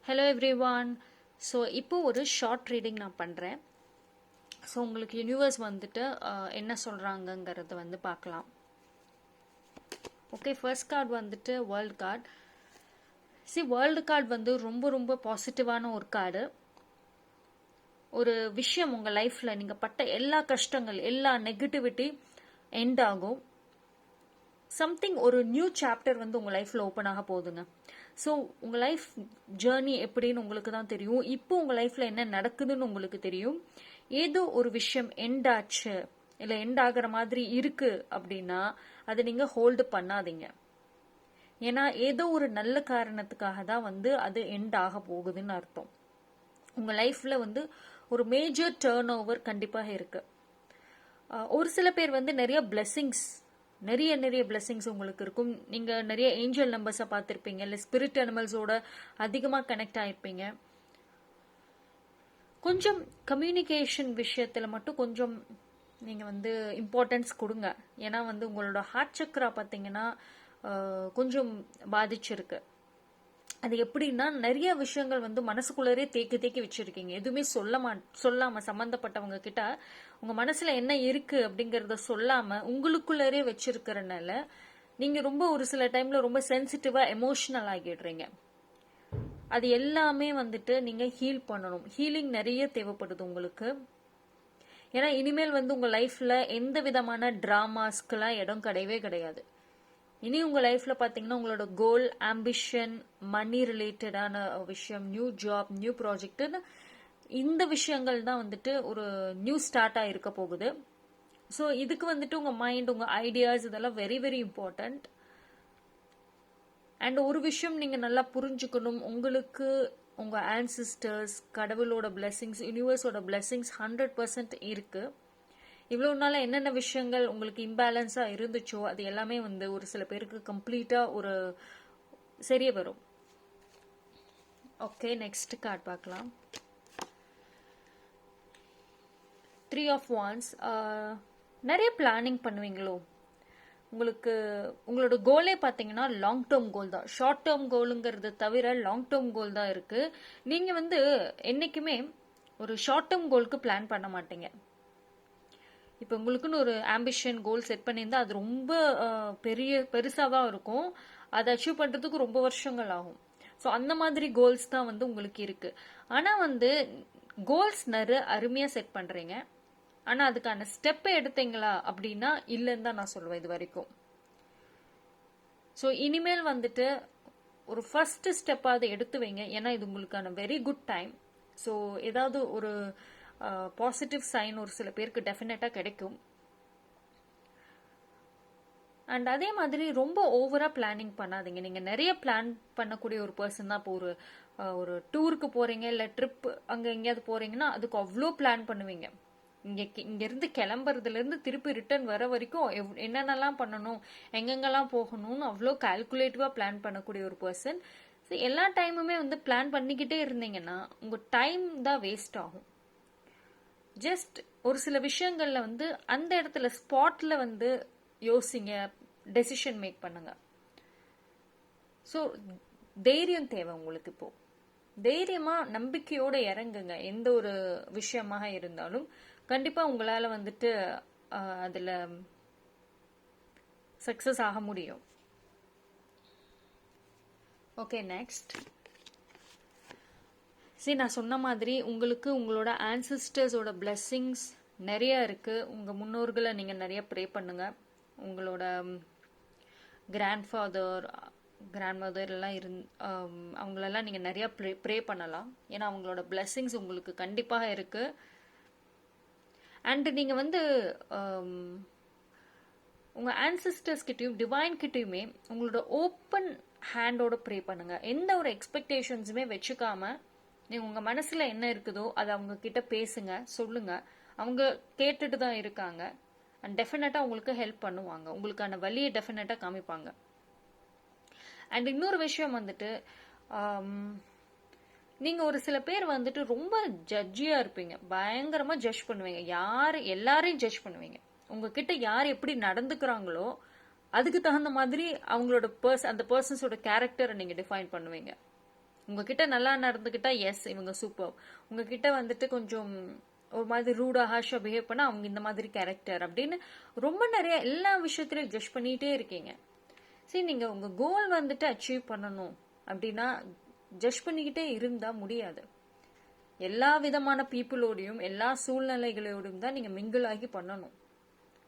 Hello everyone. So இப்போ ஒரு short reading நான் பண்ணுறேன். ஸோ உங்களுக்கு யூனிவர்ஸ் வந்துட்டு என்ன சொல்கிறாங்கங்கிறத வந்து பார்க்கலாம். ஓகே, ஃபர்ஸ்ட் கார்டு வந்துட்டு வேர்ல்டு கார்டு. வேர்ல்டு கார்டு வந்து ரொம்ப ரொம்ப பாசிட்டிவான ஒரு கார்டு. ஒரு விஷயம் உங்கள் லைஃப்பில் நீங்கள் பட்ட எல்லா கஷ்டங்கள், எல்லா நெகட்டிவிட்டி எண்ட் ஆகும். சம்திங் ஒரு நியூ சாப்டர் வந்து உங்கள் லைஃப்பில் ஓப்பன் ஆக போகுதுங்க. ஸோ உங்கள் லைஃப் ஜேர்னி எப்படின்னு உங்களுக்கு தான் தெரியும். இப்போ உங்கள் லைஃப்பில் என்ன நடக்குதுன்னு உங்களுக்கு தெரியும். ஏதோ ஒரு விஷயம் எண்ட் ஆச்சு, இல்லை எண்ட் ஆகிற மாதிரி இருக்கு அப்படின்னா அதை நீங்கள் ஹோல்டு பண்ணாதீங்க. ஏன்னா ஏதோ ஒரு நல்ல காரணத்துக்காக தான் வந்து அது எண்ட் ஆக போகுதுன்னு அர்த்தம். உங்கள் லைஃப்பில் வந்து ஒரு மேஜர் டேர்ன் ஓவர் கண்டிப்பாக இருக்கு. ஒரு சில பேர் வந்து நிறைய பிளெஸிங்ஸ் உங்களுக்கு இருக்கும். நீங்கள் நிறைய ஏஞ்சல் நம்பர்ஸை பார்த்துருப்பீங்க, இல்லை ஸ்பிரிட் அனிமல்ஸோட அதிகமாக கனெக்ட் ஆகிருப்பீங்க. கொஞ்சம் கம்யூனிகேஷன் விஷயத்தில் மட்டும் கொஞ்சம் நீங்கள் வந்து இம்பார்ட்டன்ஸ் கொடுங்க. ஏன்னா வந்து உங்களோட ஹார்ட் சக்ரா பார்த்தீங்கன்னா கொஞ்சம் பாதிச்சிருக்கு. அது எப்படின்னா நிறைய விஷயங்கள் வந்து மனசுக்குள்ளரே தேக்கி வச்சிருக்கீங்க. எதுவுமே சொல்லாம சம்பந்தப்பட்டவங்க கிட்ட உங்க மனசுல என்ன இருக்கு அப்படிங்கறத சொல்லாம உங்களுக்குள்ளரே வச்சிருக்கிறனால நீங்க ரொம்ப ஒரு சில டைம்ல ரொம்ப சென்சிட்டிவா எமோஷனல் ஆகிடுறீங்க. அது எல்லாமே வந்துட்டு நீங்க ஹீல் பண்ணணும். ஹீலிங் நிறைய தேவைப்படுது உங்களுக்கு. ஏன்னா இனிமேல் வந்து உங்க லைஃப்ல எந்த விதமான டிராமாஸ்க்கெல்லாம் இடம் கிடையாது. இனி உங்கள் லைஃப்பில் பார்த்தீங்கன்னா உங்களோட கோல், ஆம்பிஷன், மணி ரிலேட்டடான விஷயம், நியூ ஜாப், நியூ ப்ராஜெக்ட்னு இந்த விஷயங்கள் தான் வந்துட்டு ஒரு நியூ ஸ்டார்ட்டாக இருக்க போகுது. ஸோ இதுக்கு வந்துட்டு உங்கள் மைண்ட், உங்கள் ஐடியாஸ் இதெல்லாம் வெரி வெரி இம்பார்ட்டண்ட். அண்ட் ஒரு விஷயம் நீங்கள் நல்லா புரிஞ்சுக்கணும். உங்களுக்கு உங்கள் ஆன்சிஸ்டர்ஸ், கடவுளோட பிளெஸிங்ஸ், யூனிவர்ஸோட பிளெஸிங்ஸ் 100% இருக்குது. இவ்வளோ நாள் என்னென்ன விஷயங்கள் உங்களுக்கு இம்பேலன்ஸாக இருந்துச்சோ அது எல்லாமே வந்து ஒரு சில பேருக்கு கம்ப்ளீட்டாக ஒரு சரியாக வரும். ஓகே, நெக்ஸ்ட் கார்டு பார்க்கலாம். 3 of Wands. நிறைய பிளானிங் பண்ணுவீங்களோ? உங்களுக்கு உங்களோட கோலே பார்த்தீங்கன்னா லாங் டேர்ம் கோல் தான். ஷார்ட் டேர்ம் கோலுங்கிறத தவிர லாங் டேர்ம் கோல் தான் இருக்கு. நீங்கள் வந்து என்றைக்குமே ஒரு ஷார்ட் டேர்ம் கோலுக்கு பிளான் பண்ண மாட்டீங்க. இப்போ உங்களுக்குன்னு ஒரு ஆம்பிஷன் கோல் செட் பண்ணியிருந்தா அது ரொம்ப பெருசாக தான் இருக்கும். அதை அச்சீவ் பண்ணுறதுக்கு ரொம்ப வருஷங்கள் ஆகும். ஸோ அந்த மாதிரி கோல்ஸ் தான் வந்து உங்களுக்கு இருக்கு. ஆனால் வந்து கோல்ஸ் நிறைய அருமையாக செட் பண்ணுறீங்க. ஆனால் அதுக்கான ஸ்டெப்பை எடுத்தீங்களா அப்படின்னா இல்லைன்னு தான் நான் சொல்லுவேன் இது வரைக்கும். ஸோ இனிமேல் வந்துட்டு ஒரு ஃபர்ஸ்ட் ஸ்டெப்பாக அதை எடுத்து வைங்க. ஏன்னா இது உங்களுக்கான வெரி குட் டைம். ஸோ ஏதாவது ஒரு பாசிட்டிவ் சைன் ஒரு சில பேருக்கு டெஃபினட்டாக கிடைக்கும். அண்ட் அதே மாதிரி ரொம்ப ஓவராக பிளானிங் பண்ணாதீங்க. நீங்கள் நிறைய பிளான் பண்ணக்கூடிய ஒரு பர்சன் தான். இப்போ ஒரு டூருக்கு போகிறீங்க, இல்லை ட்ரிப் அங்கே எங்கேயாவது போகிறீங்கன்னா அதுக்கு அவ்வளோ பிளான் பண்ணுவீங்க. இங்கேருந்து கிளம்புறதுலேருந்து திருப்பி ரிட்டர்ன் வர வரைக்கும் என்னென்னலாம் பண்ணணும், எங்கெங்கெல்லாம் போகணும்னு அவ்வளோ கால்குலேட்டிவாக பிளான் பண்ணக்கூடிய ஒரு பர்சன். ஸோ எல்லா டைமுமே வந்து பிளான் பண்ணிக்கிட்டே இருந்தீங்கன்னா உங்கள் டைம் தான் வேஸ்ட் ஆகும். ஜஸ்ட் ஒரு சில விஷயங்கள்ல வந்து அந்த இடத்துல ஸ்பாட்ல வந்து யோசிங்க, டெசிஷன் மேக் பண்ணுங்க. ஸோ தைரியம் தேவை உங்களுக்கு. இப்போ தைரியமா நம்பிக்கையோட இறங்குங்க. எந்த ஒரு விஷயமாக இருந்தாலும் கண்டிப்பா உங்களால வந்துட்டு அதுல சக்சஸ் ஆக முடியும். Okay, next. நான் சொன்ன மாதிரி உங்களுக்கு உங்களோட ஆன்சிஸ்டர்ஸோட பிளெஸ்ஸிங்ஸ் நிறைய இருக்குது. உங்கள் முன்னோர்களை நீங்கள் நிறைய ப்ரே பண்ணுங்க. உங்களோட கிராண்ட்மதர் எல்லாம் அவங்களெல்லாம் நீங்கள் நிறையா ப்ரே பண்ணலாம். ஏன்னா அவங்களோட பிளெஸ்ஸிங்ஸ் உங்களுக்கு கண்டிப்பாக இருக்குது. அண்டு நீங்கள் வந்து உங்கள் ஆன்சிஸ்டர்ஸ் கிட்டையும் டிவைன் கிட்டையுமே உங்களோட ஓப்பன் ஹேண்டோட ப்ரே பண்ணுங்க. எந்த ஒரு எக்ஸ்பெக்டேஷன்ஸுமே வச்சுக்காம நீங்கள் உங்கள் மனசில் என்ன இருக்குதோ அதை அவங்க கிட்ட பேசுங்க, சொல்லுங்க. அவங்க கேட்டுட்டு தான் இருக்காங்க. அண்ட் டெஃபினட்டாக உங்களுக்கு ஹெல்ப் பண்ணுவாங்க. உங்களுக்கான வழியை டெஃபினட்டாக காமிப்பாங்க. அண்ட் இன்னொரு விஷயம் வந்துட்டு நீங்கள் ஒரு சில பேர் வந்துட்டு ரொம்ப ஜட்ஜியாக இருப்பீங்க. பயங்கரமாக ஜட்ஜ் பண்ணுவீங்க. எல்லாரையும் ஜட்ஜ் பண்ணுவீங்க. உங்ககிட்ட யார் எப்படி நடந்துக்கிறாங்களோ அதுக்கு தகுந்த மாதிரி அவங்களோட அந்த பர்சன்ஸோட கேரக்டரை நீங்கள் டிஃபைன் பண்ணுவீங்க. உங்ககிட்ட நல்லா நடந்துக்கிட்டா எஸ் இவங்க சூப்பர், உங்ககிட்ட வந்துட்டு கொஞ்சம் ஒரு மாதிரி ரூடா ஹாஷா பிஹேவ் பண்ணா அவங்க இந்த மாதிரி கேரக்டர் அப்படின்னு ரொம்ப நிறைய எல்லா விஷயத்திலையும் ஜட்ஜ் பண்ணிட்டே இருக்கீங்க. சரி, நீங்க உங்க கோல் வந்துட்டு அச்சீவ் பண்ணணும் அப்படின்னா ஜட்ஜ் பண்ணிக்கிட்டே இருந்தா முடியாது. எல்லா விதமான பீப்புளோடையும் எல்லா சூழ்நிலைகளோடையும் தான் நீங்க மிங்கிள் ஆகி பண்ணணும்.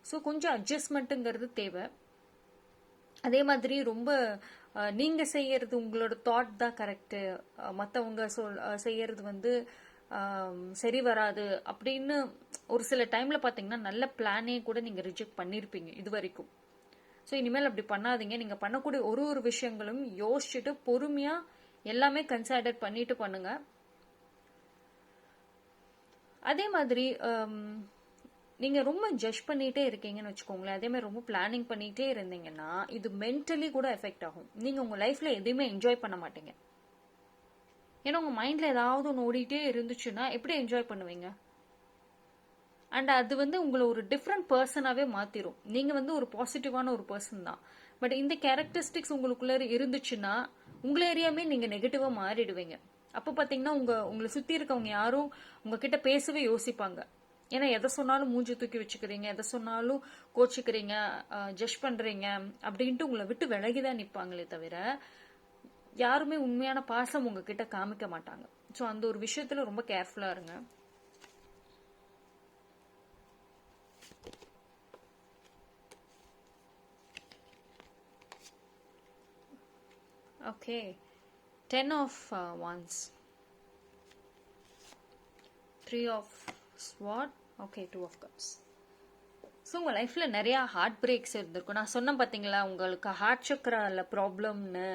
ஸோ கொஞ்சம் அட்ஜஸ்ட்மெண்ட்டுங்கிறது தேவை. அதே மாதிரி ரொம்ப நீங்க செய்யறது உங்களோட தாட் தான் கரெக்டு, மற்றவங்க செய்யறது வந்து சரி வராது அப்படின்னு ஒரு சில டைம்ல பாத்தீங்கன்னா நல்ல பிளானே கூட நீங்க ரிஜெக்ட் பண்ணிருப்பீங்க இது வரைக்கும். ஸோ இனிமேல் அப்படி பண்ணாதீங்க. நீங்க பண்ணக்கூடிய ஒரு ஒரு விஷயங்களும் யோசிச்சுட்டு பொறுமையா எல்லாமே கன்சிடர் பண்ணிட்டு பண்ணுங்க. அதே மாதிரி நீங்க ரொம்ப ஜட்ஜ் பண்ணிட்டே இருக்கீங்கன்னு வச்சுக்கோங்களேன், அதே மாதிரி ரொம்ப பிளானிங் பண்ணிட்டே இருந்தீங்கன்னா இது மென்டலி கூட எஃபெக்ட் ஆகும். நீங்க உங்க லைஃப்ல எதையுமே என்ஜாய் பண்ண மாட்டீங்க. ஏன்னா உங்க மைண்ட்ல ஏதாவது ஒன்று ஓடிட்டே இருந்துச்சுன்னா எப்படி என்ஜாய் பண்ணுவீங்க? அண்ட் அது வந்து உங்களை ஒரு டிஃப்ரெண்ட் பர்சனாவே மாத்திரும். நீங்க வந்து ஒரு பாசிட்டிவான ஒரு பர்சன் தான், பட் இந்த கேரக்டரிஸ்டிக்ஸ் உங்களுக்குள்ள இருந்துச்சுன்னா உங்களை ஏரியாமே நீங்க நெகட்டிவா மாறிடுவீங்க. அப்ப பாத்தீங்கன்னா உங்களை சுத்தி இருக்கவங்க யாரும் உங்ககிட்ட பேசவே யோசிப்பாங்க. ஏன்னா எதை சொன்னாலும் மூஞ்சி தூக்கி வச்சுக்கிறீங்க, எதை சொன்னாலும் கோச்சிக்கிறீங்க, ஜட்ஜ் பண்றீங்க அப்படின்ட்டு உங்களை விட்டு விலகிதான் நிற்பாங்களே தவிர யாருமே உண்மையான பாசம் உங்ககிட்ட காமிக்க மாட்டாங்க. ஸோ அந்த ஒரு விஷயத்துல ரொம்ப கேர்ஃபுல்லா இருங்க. Okay, 10 of wands, 3 of sword, okay 2 of cups. So உங்கள் லைஃப்பில் நிறையா ஹார்ட் பிரேக்ஸ் இருந்திருக்கும். நான் சொன்னேன் பார்த்தீங்களா உங்களுக்கு ஹார்ட் சக்கரால ப்ராப்ளம்னு.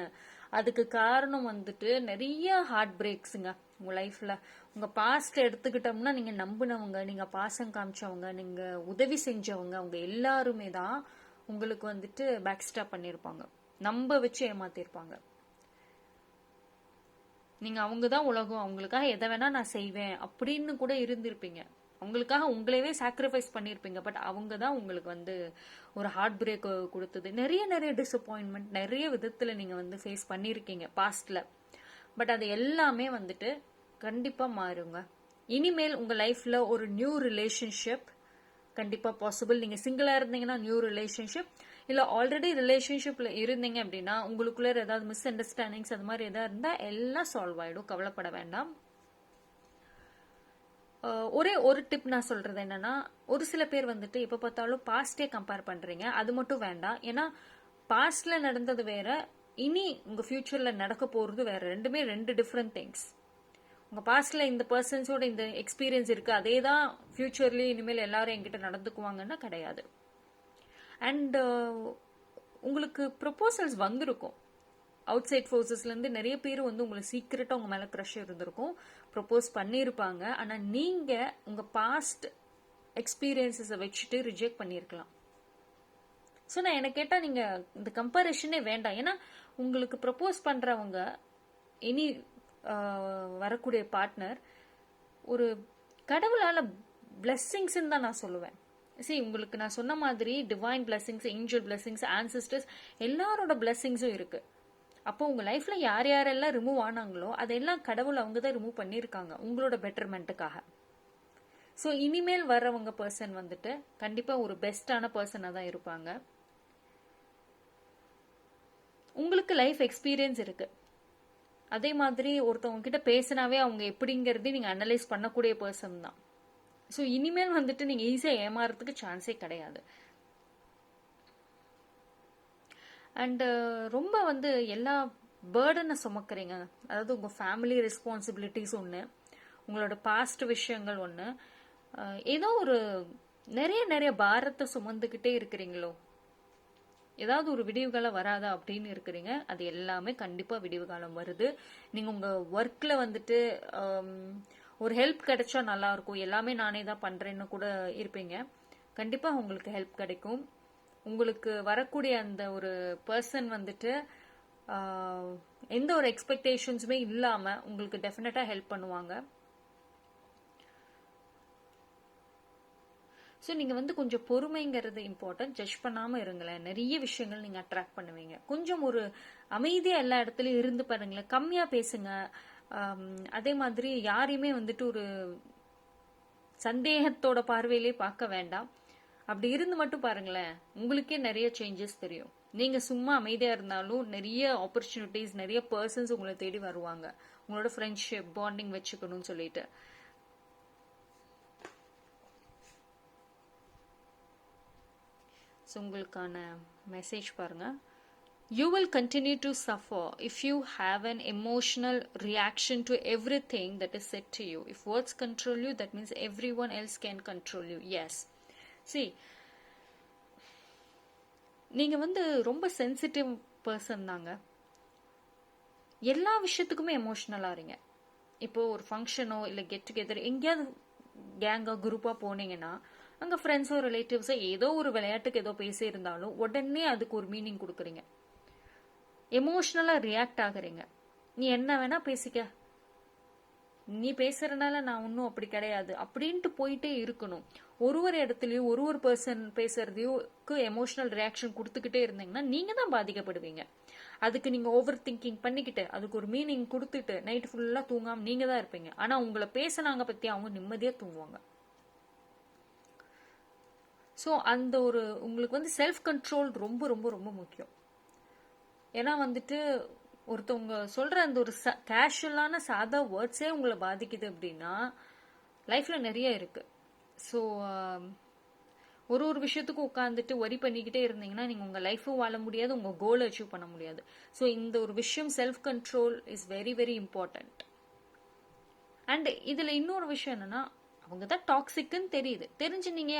அதுக்கு காரணம் வந்துட்டு நிறைய ஹார்ட் பிரேக்ஸுங்க உங்கள் லைஃப்பில். உங்கள் பாஸ்ட் எடுத்துக்கிட்டோம்னா நீங்கள் நம்பினவங்க, நீங்கள் பாசம் காமிச்சவங்க, நீங்கள் உதவி செஞ்சவங்க, அவங்க எல்லாருமே தான் உங்களுக்கு வந்துட்டு பேக் ஸ்டாப் பண்ணியிருப்பாங்க, நம்ப வச்சு ஏமாத்திருப்பாங்க. நீங்கள் அவங்க தான் உலகம், அவங்களுக்காக எதை வேணா நான் செய்வேன் அப்படின்னு கூட இருந்திருப்பீங்க, அவங்களுக்காக உங்களையே சாக்ரிஃபைஸ் பண்ணியிருப்பீங்க. பட் அவங்க தான் உங்களுக்கு வந்து ஒரு ஹார்ட் பிரேக் கொடுத்தது. நிறைய நிறைய டிசப்பாயின்மெண்ட் நிறைய விதத்தில் நீங்கள் வந்து ஃபேஸ் பண்ணியிருக்கீங்க பாஸ்டில். பட் அது எல்லாமே வந்துட்டு கண்டிப்பாக மாறுங்க. இனிமேல் உங்கள் லைஃப்பில் ஒரு நியூ ரிலேஷன்ஷிப் கண்டிப்பாக பாசிபிள். நீங்கள் சிங்கிளாக இருந்தீங்கன்னா நியூ ரிலேஷன்ஷிப், இல்லை ஆல்ரெடி ரிலேஷன்ஷிப்பில் இருந்தீங்க அப்படின்னா உங்களுக்குள்ளே ஏதாவது மிஸ் அண்டர்ஸ்டாண்டிங்ஸ் அது மாதிரி எதாவது இருந்தால் எல்லாம் சால்வ் ஆகிடும், கவலைப்பட வேண்டாம். ஒரே ஒரு டிப் நான் சொல்றது என்னன்னா, ஒரு சில பேர் வந்துட்டு எப்ப பார்த்தாலும் பாஸ்டே கம்பேர் பண்றீங்க. அது மட்டும் வேண்டாம். ஏன்னா பாஸ்ட்ல நடந்தது வேற, இனி உங்க ஃபியூச்சர்ல நடக்க போறது வேற. ரெண்டுமே ரெண்டு டிஃப்ரெண்ட் திங்ஸ். உங்க பாஸ்ட்ல இந்த பர்சன்ஸோட இந்த எக்ஸ்பீரியன்ஸ் இருக்கு, அதே தான் ஃபியூச்சர்லயும் இனிமேல் எல்லாரும் என்கிட்ட நடந்துக்குவாங்கன்னா கிடையாது. அண்ட் உங்களுக்கு ப்ரொபோசல்ஸ் வந்திருக்கும் அவுட் சைட் ஃபோர்ஸஸ்லேருந்து. நிறைய பேர் வந்து உங்களுக்கு சீக்கிரட்டாக உங்கள் மேலே க்ரஷ் இருந்திருக்கும், ப்ரொப்போஸ் பண்ணியிருப்பாங்க. ஆனால் நீங்கள் உங்கள் பாஸ்ட் எக்ஸ்பீரியன்ஸஸை வச்சுட்டு ரிஜெக்ட் பண்ணியிருக்கலாம். ஸோ நான் என்ன கேட்டால் நீங்கள் இந்த கம்பேரிஷனே வேண்டாம். ஏன்னா உங்களுக்கு ப்ரொப்போஸ் பண்ணுறவங்க இனி வரக்கூடிய பார்ட்னர் ஒரு கடவுளால் பிளெஸ்ஸிங்ஸ்ன்னு தான் நான் சொல்லுவேன். சரி, உங்களுக்கு நான் சொன்ன மாதிரி divine blessings, angel blessings, ancestors எல்லாரோட பிளெஸ்ஸிங்ஸும் இருக்குது. அப்போ உங்க லைஃப்ல யார் யாரெல்லாம் ரிமூவ் ஆனாங்களோ அதெல்லாம் கடவுள் அவங்க தான் ரிமூவ் பண்ணியிருக்காங்க உங்களோட பெட்டர்மெண்ட்டுக்காக. ஸோ இனிமேல் வர்றவங்க பர்சன் வந்துட்டு கண்டிப்பா ஒரு பெஸ்டான பர்சனாக தான் இருப்பாங்க. உங்களுக்கு லைஃப் எக்ஸ்பீரியன்ஸ் இருக்கு, அதே மாதிரி ஒருத்தவங்க கிட்ட பேசினாவே அவங்க எப்படிங்கிறது நீங்க அனலைஸ் பண்ணக்கூடிய பர்சன் தான். ஸோ இனிமேல் வந்துட்டு நீங்க ஈஸியா ஏமாறதுக்கு சான்ஸே கிடையாது. அண்டு ரொம்ப வந்து எல்லா பேர்டனை சுமக்கிறீங்க. அதாவது உங்கள் ஃபேமிலி ரெஸ்பான்சிபிலிட்டிஸ் ஒன்று, உங்களோட பாஸ்ட் விஷயங்கள் ஒன்று, ஏதோ ஒரு நிறைய நிறைய பாரத்தை சுமந்துக்கிட்டே இருக்கிறீங்களோ, ஏதாவது ஒரு விடிவு காலம் வராதா அப்படின்னு இருக்கிறீங்க. அது எல்லாமே கண்டிப்பாக விடிவு காலம் வருது. நீங்கள் உங்கள் ஒர்க்கில் வந்துட்டு ஒரு ஹெல்ப் கிடைச்சா நல்லாயிருக்கும், எல்லாமே நானே தான் பண்ணுறேன்னு கூட இருப்பீங்க. கண்டிப்பாக உங்களுக்கு ஹெல்ப் கிடைக்கும். உங்களுக்கு வரக்கூடிய அந்த ஒரு பர்சன் வந்துட்டு எந்த ஒரு எக்ஸ்பெக்டேஷன்ஸுமே இல்லாமல் உங்களுக்கு டெஃபினட்டாக ஹெல்ப் பண்ணுவாங்க. ஸோ நீங்கள் வந்து கொஞ்சம் பொறுமைங்கிறது இம்பார்ட்டன்ட். ஜட்ஜ் பண்ணாமல் இருங்களேன். நிறைய விஷயங்கள் நீங்கள் அட்ராக்ட் பண்ணுவீங்க. கொஞ்சம் ஒரு அமைதியா எல்லா இடத்துலயும் இருந்து பாருங்களேன், கம்மியா பேசுங்க. அதே மாதிரி யாரையுமே வந்துட்டு ஒரு சந்தேகத்தோட பார்வையிலே பார்க்க வேண்டாம். அப்படி இருந்து மட்டும் பாருங்களேன், உங்களுக்கே நிறைய சேஞ்சஸ் தெரியும். நீங்க சும்மா அமைதியா இருந்தாலும் நிறைய ஆப்பர்ச்சுனிட்டிஸ், நிறைய பர்சன்ஸ் உங்களை தேடி வருவாங்க, உங்களோட ஃப்ரெண்ட்ஷிப் பாண்டிங் வச்சுக்கணும்னு சொல்லிட்டு. உங்களுக்கான மெசேஜ் பாருங்க. You will continue to suffer if you have an emotional reaction to everything that is said to you. If words control you, that means everyone else can control you. Yes. See, நீங்க வந்து ரொம்ப sensitive person தாங்க. எல்லா விஷயத்துக்குமே எமோஷனலா இருங்க. இப்போ ஒரு ஃபங்க்ஷனோ இல்லை கெட் டுகெதர் எங்கேயாவது கேங்கா குரூப்பா போனீங்கன்னா அங்க ஃப்ரெண்ட்ஸோ ரிலேட்டிவ்ஸோ ஏதோ ஒரு விளையாட்டுக்கு ஏதோ பேசி இருந்தாலும் உடனே அதுக்கு ஒரு மீனிங் கொடுக்குறீங்க, எமோஷனலா ரியாக்ட் ஆகுறீங்க. நீ என்ன வேணா பேசிக்க, நீ பேசுறதுனால நான் ஒன்னும் அப்படி கிடையாது அப்படின்ட்டு போயிட்டே இருக்கணும். ஒரு இடத்துலயும் ஒரு பர்சன் பேசுறதையும் எமோஷனல் ரியாக்ஷன் கொடுத்துக்கிட்டே இருந்தீங்கன்னா நீங்க தான் பாதிக்கப்படுவீங்க. அதுக்கு நீங்க ஓவர் திங்கிங் பண்ணிக்கிட்டு அதுக்கு ஒரு மீனிங் கொடுத்துட்டு நைட் ஃபுல்லா தூங்காம நீங்க தான் இருப்பீங்க. ஆனா உங்களை பேசினாங்க பத்தி அவங்க நிம்மதியா தூங்குவாங்க. ஸோ அந்த ஒரு உங்களுக்கு வந்து செல்ஃப் கண்ட்ரோல் ரொம்ப ரொம்ப ரொம்ப முக்கியம். ஏன்னா வந்துட்டு ஒருத்தவங்க சொல்ற அந்த ஒரு கேஷுவலான சாதா வேர்ட்ஸே உங்களை பாதிக்குது அப்படின்னா லைஃப்ல நிறைய இருக்கு. ஸோ ஒரு விஷயத்துக்கும் உட்காந்துட்டு ஒரி பண்ணிக்கிட்டே இருந்தீங்கன்னா நீங்க உங்க லைஃபும் வாழ முடியாது, உங்க கோலை அச்சீவ் பண்ண முடியாது. ஸோ இந்த ஒரு விஷயம் self control is very very important. And இதுல இன்னொரு விஷயம் என்னன்னா, அவங்க தான் டாக்ஸிக்னு தெரியுது, தெரிஞ்சு நீங்க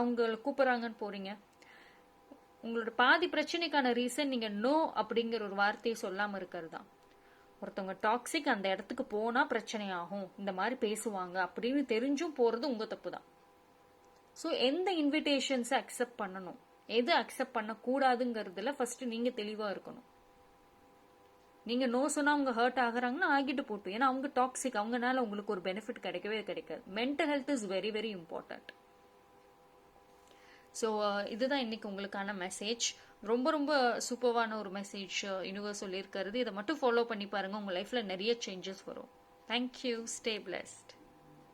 அவங்கள கூப்பிடுறாங்கன்னு போறீங்க. உங்களோட பாதி பிரச்சனைக்கான ரீசன் நீங்க நோ அப்படிங்கிற ஒரு வார்த்தையை சொல்லாம இருக்கிறது தான். ஒருத்தவங்க டாக்ஸிக் அந்த இடத்துக்கு போனா பிரச்சனை ஆகும், இந்த மாதிரி பேசுவாங்க அப்படின்னு தெரிஞ்சும் போறது உங்க தப்பு தான். ஸோ எந்த இன்விடேஷன்ஸை அக்செப்ட் பண்ணணும், எது அக்செப்ட் பண்ணக்கூடாதுங்கிறதுல ஃபர்ஸ்ட் நீங்க தெளிவா இருக்கணும். நீங்க நோ சொன்னா அவங்க ஹர்ட் ஆகுறாங்கன்னா ஆகிட்டு போட்டும், ஏன்னா அவங்க டாக்ஸிக், அவங்கனால உங்களுக்கு ஒரு பெனிஃபிட் கிடைக்கவே கிடைக்காது. Mental health is very very important. So இதுதான் இன்னைக்கு உங்களுக்கான மெசேஜ். ரொம்ப ரொம்ப சூப்பர்வான ஒரு மெசேஜ் யூனிவர்ஸ் சொல்லியிருக்கிறது. இதை மட்டும் ஃபாலோ பண்ணி பாருங்க, உங்க லைஃப்ல நிறைய சேஞ்சஸ் வரும். தேங்க்யூ. Stay blessed.